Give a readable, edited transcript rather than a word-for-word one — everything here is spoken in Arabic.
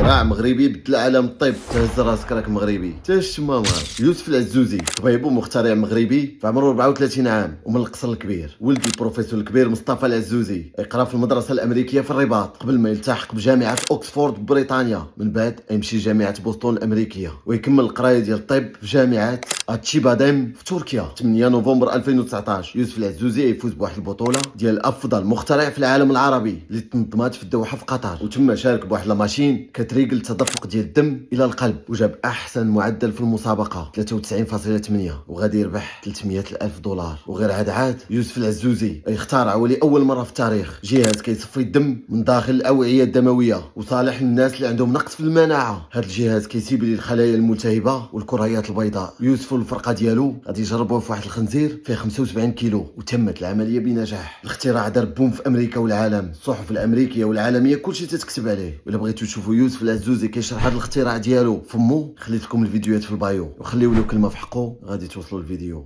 اختراع مغربي بدل عالم الطب. تهز راسك راك مغربي حتى الشمامه. يوسف العزوزي طبيب ومخترع مغربي في عمره 34 عام ومن القصر الكبير. ولد البروفيسور الكبير مصطفى العزوزي يقرا في المدرسه الامريكيه في الرباط قبل ما يلتحق بجامعه اوكسفورد ببريطانيا. من بعد يمشي جامعه بوسطن الامريكيه ويكمل القرايه ديال الطب في جامعه اتشيباديم في تركيا. 8 نوفمبر 2019 يوسف العزوزي يفوز بواحد البطوله ديال افضل مخترع في العالم العربي اللي تنظمات في الدوحه في قطر، وتم شارك بواحد لاماشين كتريقل التدفق ديال الدم الى القلب، وجاب احسن معدل في المسابقه 93.8 وغادي يربح 300 الف دولار. وغير عاد يوسف العزوزي يخترع ولأول مره في التاريخ جهاز كيصفي الدم من داخل الاوعيه الدمويه وصالح للناس اللي عندهم نقص في المناعه. هذا الجهاز كيسيب لي الخلايا الملتهبه والكريات البيضاء. يوسف والفرقه ديالو غادي يجربوه في واحد الخنزير فيه 75 كيلو وتمت العمليه بنجاح. الاختراع دار بوم في امريكا والعالم، الصحف الامريكيه والعالميه كلشي تتكتب عليه. الا بغيتو تشوفوا يوسف العزوزي كيشرح هذا الاختراع ديالو فمو، خليت لكم الفيديوهات في البايو وخليو له كلمه في حقه غادي توصلوا الفيديو.